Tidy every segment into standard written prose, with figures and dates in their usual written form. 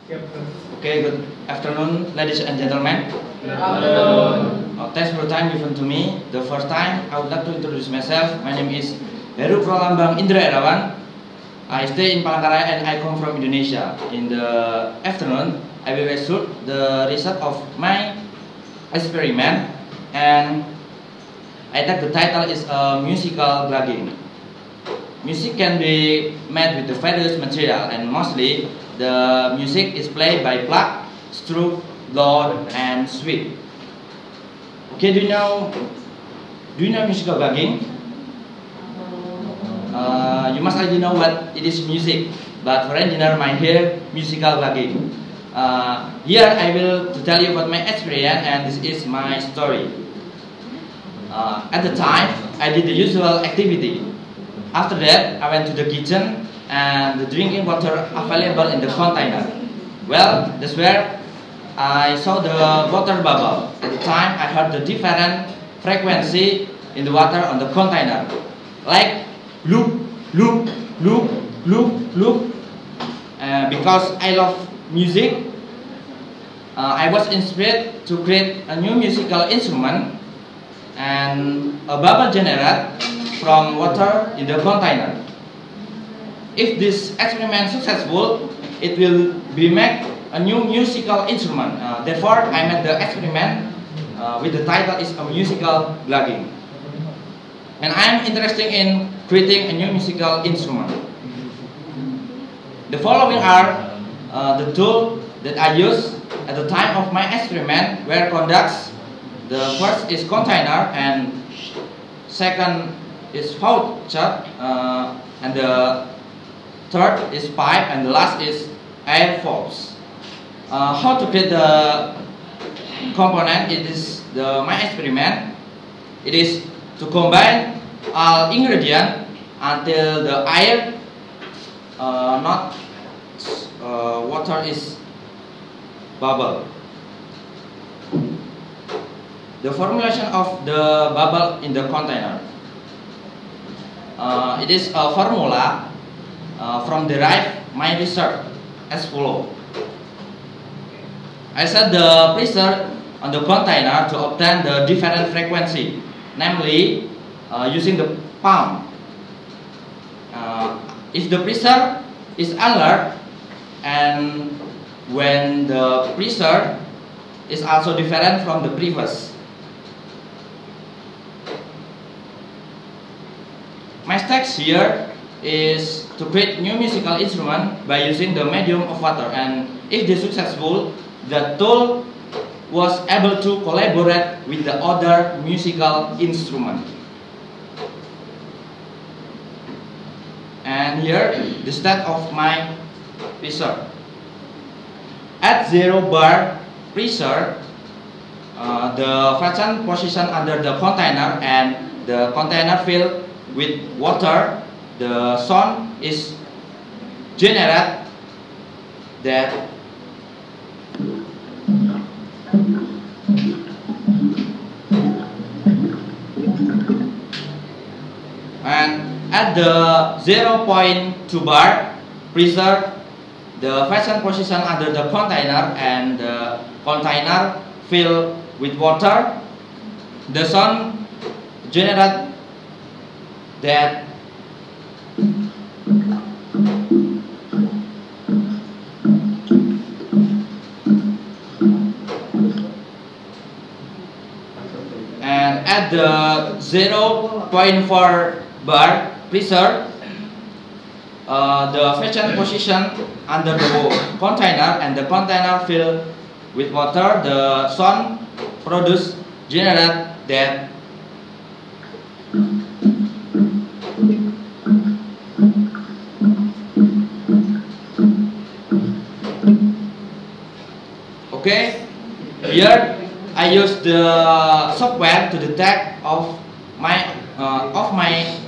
Okay, good afternoon, ladies and gentlemen. Good afternoon. Thanks for the time given to me. The first time, I would like to introduce myself. My name is Heru Indra Erawan. I stay in Palangkaraya and I come from Indonesia. In the afternoon, I will show the result of my experiment, and I think the title is musical glugging. Music can be made with the various material, and mostly the music is played by pluck, stroke, loud, and sweep. Okay, do you know musical glugging? You must already know what it is music, but for engineer might hear musical glugging. Here I will tell you about my experience, and this is my story. At the time, I did the usual activity. After that, I went to the kitchen and the drinking water available in the container. Well, that's where I saw the water bubble. At the time, I heard the different frequency in the water on the container, like loop, loop, loop, loop, loop. Because I love music, I was inspired to create a new musical instrument and a bubble generated from water in the container. If this experiment successful, it will be make a new musical instrument. Therefore, I made the experiment with the title is a musical glugging. And I am interested in creating a new musical instrument. The following are the tools that I used at the time of my experiment were conducts. The first is container, and second is voucher, and the third is pipe, and the last is air force. How to create the component? It is my experiment. It is to combine all ingredients until the air, not water, is bubble. The formulation of the bubble in the container. It is a formula from derive my research as follow. I set the pressure on the container to obtain the different frequency, namely using the pump. If the pressure is alert, and when the pressure is also different from the previous. My text here is to create new musical instrument by using the medium of water, and if this successful, the tool was able to collaborate with the other musical instrument. And here the state of my pressure. At 0 bar pressure, the fashion position under the container and the container filled with water, the sound is generated that and at the 0.2 bar pressure, the fashion position under the container and the container filled with water, the sound generated that and at the 0.4 bar pressure, the fashion position under the container and the container filled with water, the sound produced generated that okay. Here I use the software to detect of my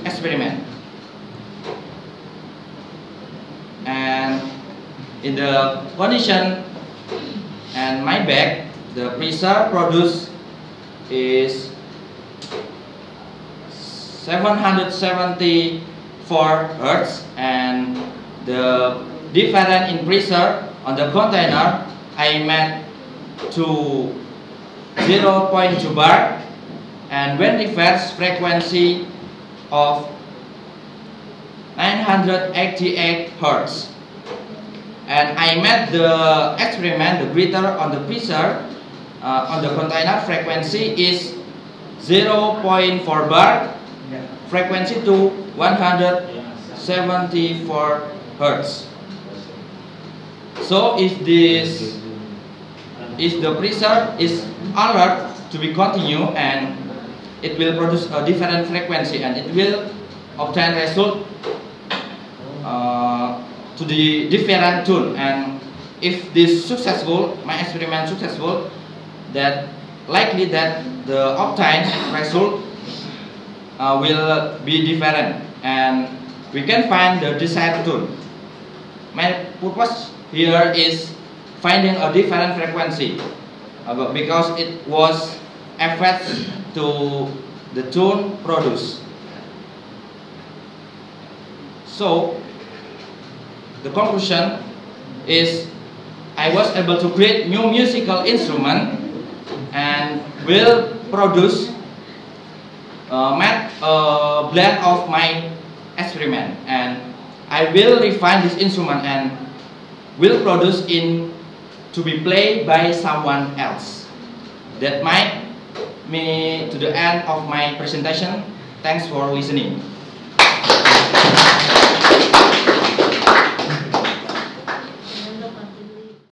experiment, and in the condition and my bag, the pressure produced is 774 Hertz, and the difference in pressure on the container I made to 0.2 bar, and when reverse frequency of 988 Hertz. And I made the experiment, the greater on the pressure on the container frequency is 0.4 bar, frequency to 174 Hertz. So if the pressure is alert to be continued, and it will produce a different frequency, and it will obtain result to the different tune. And if this successful, my experiment successful, that likely that the obtained result will be different, and we can find the desired tune. My purpose here is finding a different frequency because it was affect to the tune produced. So the conclusion is I was able to create new musical instrument and will produce make a blend of my experiment, and I will refine this instrument and will produce in to be played by someone else. That might me to the end of my presentation. Thanks for listening.